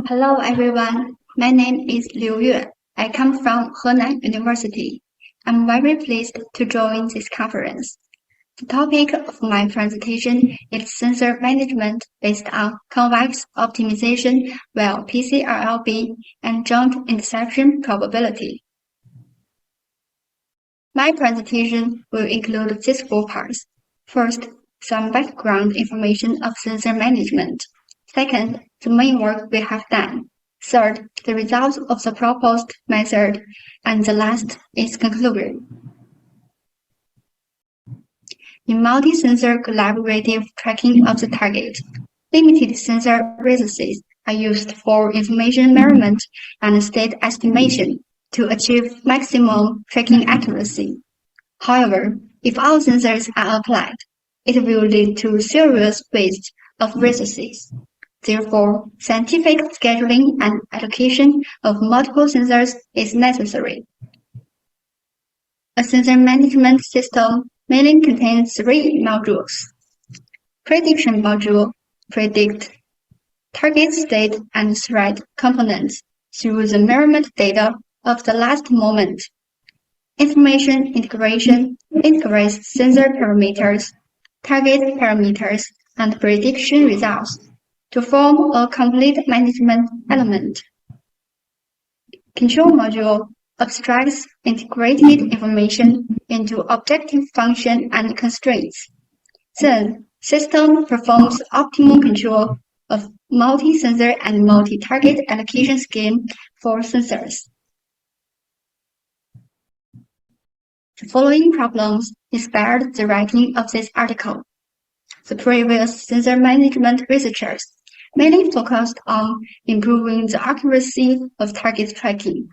Hello everyone, my name is Liu Yue. I come from Henan University. I'm very pleased to join this conference. The topic of my presentation is sensor management based on convex optimization via PCRLB and joint interception probability. My presentation will include these 4 parts. First, some background information of sensor management. Second, the main work we have done. Third, the results of the proposed method. And the last is conclusion. In multi-sensor collaborative tracking of the target, limited sensor resources are used for information measurement and state estimation to achieve maximum tracking accuracy. However, if all sensors are applied, it will lead to serious waste of resources. Therefore, scientific scheduling and allocation of multiple sensors is necessary. A sensor management system mainly contains 3 modules. Prediction module predicts target state and threat components through the measurement data of the last moment. Information integration integrates sensor parameters, target parameters, and prediction results to form a complete management element. Control module abstracts integrated information into objective function and constraints. Then, system performs optimal control of multi-sensor and multi-target allocation scheme for sensors. The following problems inspired the writing of this article. The previous sensor management researchers mainly focused on improving the accuracy of target tracking.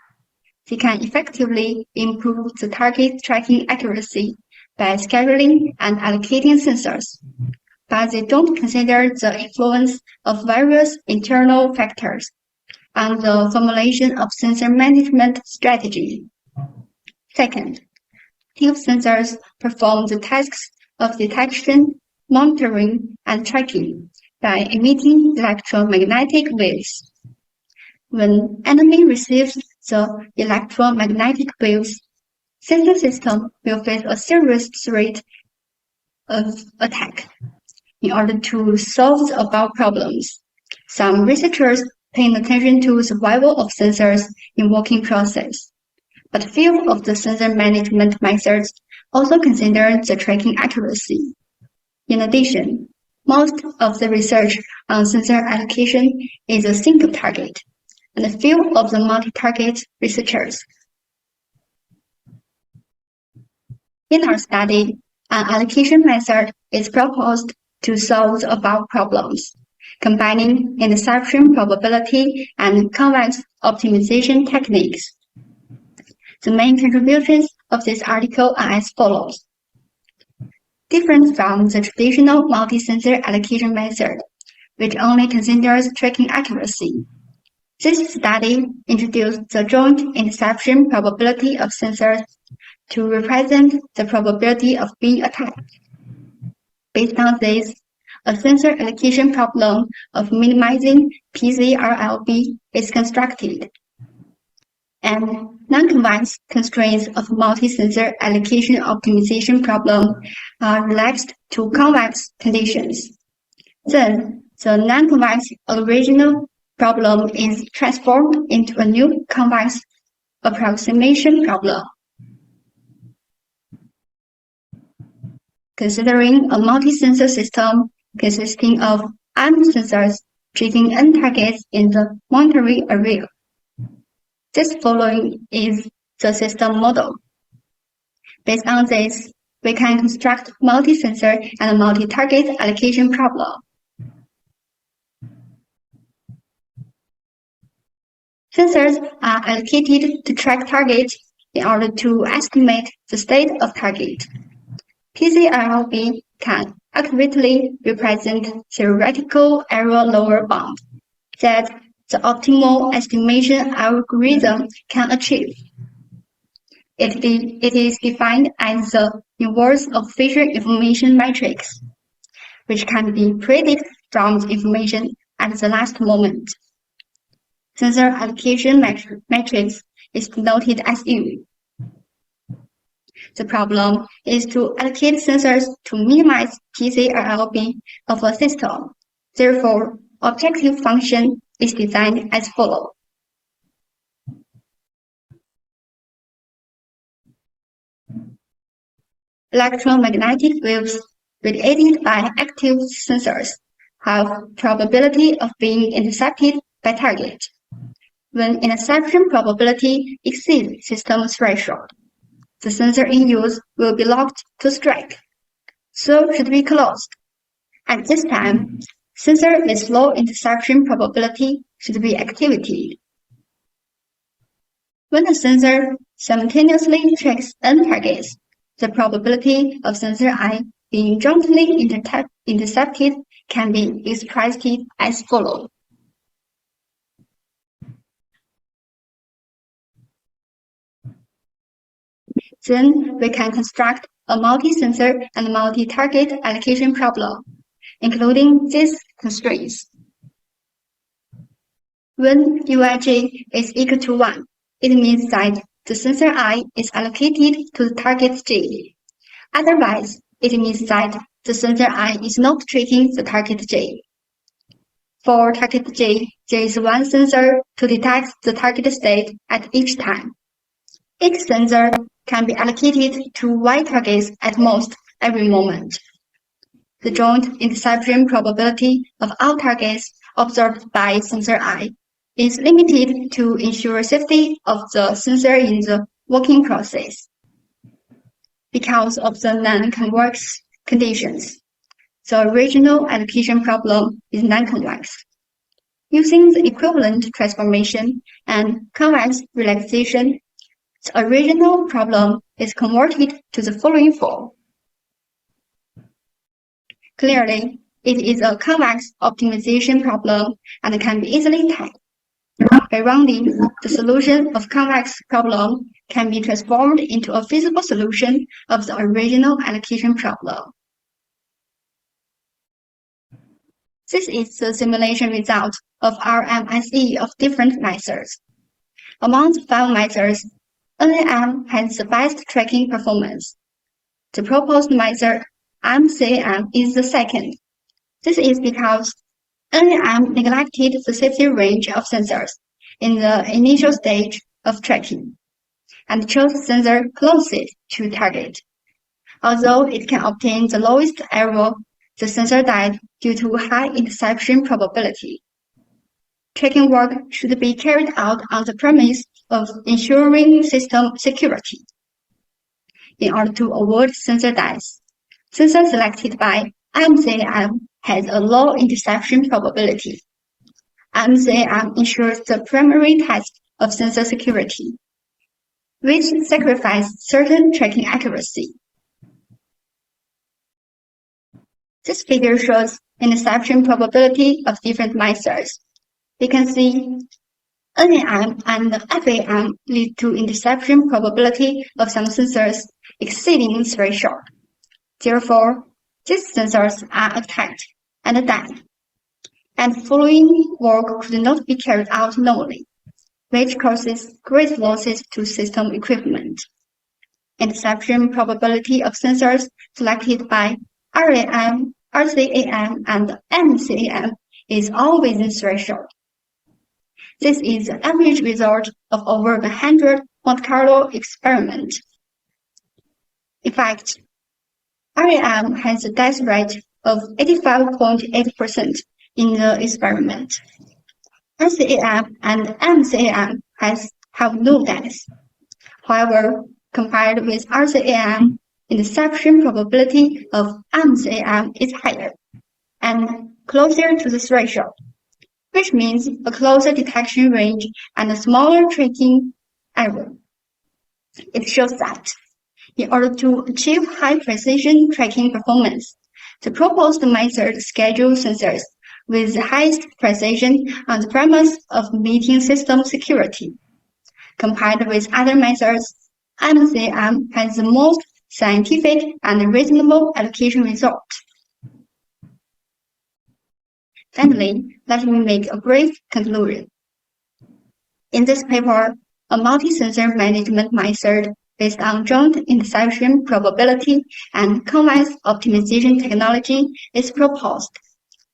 They can effectively improve the target tracking accuracy by scheduling and allocating sensors, but they don't consider the influence of various internal factors on the formulation of sensor management strategy. Second, if sensors perform the tasks of detection, monitoring, and tracking by emitting electromagnetic waves. When enemy receives the electromagnetic waves, sensor system will face a serious threat of attack. In order to solve the above problems, some researchers paying attention to survival of sensors in working process, but few of the sensor management methods also consider the tracking accuracy. In addition, most of the research on sensor allocation is a single target, and few of the multi-target researchers. In our study, an allocation method is proposed to solve the above problems, combining interception probability and convex optimization techniques. The main contributions of this article are as follows. Different from the traditional multi-sensor allocation method, which only considers tracking accuracy. This study introduced the joint interception probability of sensors to represent the probability of being attacked. Based on this, a sensor allocation problem of minimizing PCRLB is constructed, and nonconvex constraints of multi-sensor allocation optimization problem are relaxed to convex conditions. Then, the nonconvex original problem is transformed into a new convex approximation problem. Considering a multi-sensor system consisting of m sensors treating n targets in the monitoring area, this following is the system model. Based on this, we can construct multi-sensor and multi-target allocation problem. Sensors are allocated to track target in order to estimate the state of target. PCRLB can accurately represent theoretical error lower bound that the optimal estimation algorithm can achieve. It is defined as the inverse of Fisher information matrix, which can be predicted from the information at the last moment. sensor allocation matrix is denoted as U. The problem is to allocate sensors to minimize PCRLB of a system. Therefore, objective function is designed as follows. Electromagnetic waves radiated by active sensors have probability of being intercepted by target. When interception probability exceeds system threshold, the sensor in use will be locked to strike, so should be closed. At this time, sensor with low interception probability should be activated. When the sensor simultaneously tracks n targets, the probability of sensor I being jointly intercepted can be expressed as follows. Then we can construct a multi-sensor and multi-target allocation problem, including these constraints. When Uij is equal to 1, it means that the sensor I is allocated to the target J. Otherwise, it means that the sensor I is not tracking the target J. For target J, there is one sensor to detect the target state at each time. Each sensor can be allocated to Y targets at most every moment. The joint interception probability of all targets observed by sensor I is limited to ensure safety of the sensor in the working process. Because of the non-convex conditions, the original allocation problem is non-convex. Using the equivalent transformation and convex relaxation, the original problem is converted to the following form. Clearly, it is a convex optimization problem and can be easily typed. By rounding, the solution of convex problem can be transformed into a feasible solution of the original allocation problem. This is the simulation result of RMSE of different methods. Among the 5 methods, NAM has the best tracking performance. The proposed method MCAM is the second. This is because NAM neglected the safety range of sensors in the initial stage of tracking and chose sensor closest to target. Although it can obtain the lowest error, the sensor died due to high interception probability. Tracking work should be carried out on the premise of ensuring system security. In order to avoid sensor deaths, sensor selected by MCAM has a low interception probability. MCAM ensures the primary test of sensor security, which sacrifices certain tracking accuracy. This figure shows interception probability of different methods. We can see NAM and FAM lead to interception probability of some sensors exceeding threshold. Therefore, these sensors are attacked and died, and following work could not be carried out normally, which causes great losses to system equipment. Interception probability of sensors selected by RAM, RCAM, and MCAM is all within threshold. This is the average result of over 100 Monte Carlo experiments. In fact, RAM has a death rate of 85.8% in the experiment. RCAM and MCAM have no deaths. However, compared with RCAM, interception probability of MCAM is higher and closer to the threshold, which means a closer detection range and a smaller tracking error. It shows that in order to achieve high precision tracking performance, the proposed method schedules sensors with the highest precision on the premise of meeting system security. Compared with other methods, MCAM has the most scientific and reasonable allocation result. Finally, let me make a brief conclusion. In this paper, a multi-sensor management method based on joint interception probability and convex optimization technology is proposed,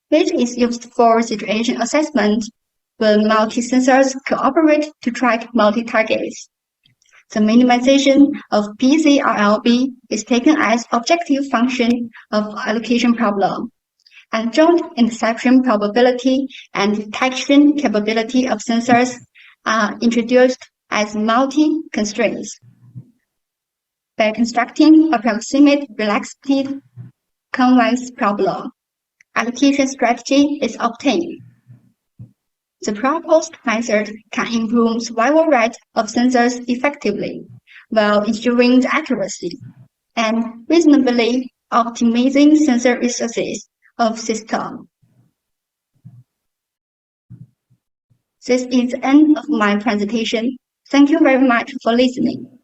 which is used for situation assessment when multi-sensors cooperate to track multi-targets. The minimization of PCRLB is taken as objective function of allocation problem, and joint interception probability and detection capability of sensors are introduced as multi-constraints. By constructing approximate relaxed convex problem, allocation strategy is obtained. The proposed method can improve survival rate of sensors effectively, while ensuring the accuracy and reasonably optimizing sensor resources of system. This is the end of my presentation. Thank you very much for listening.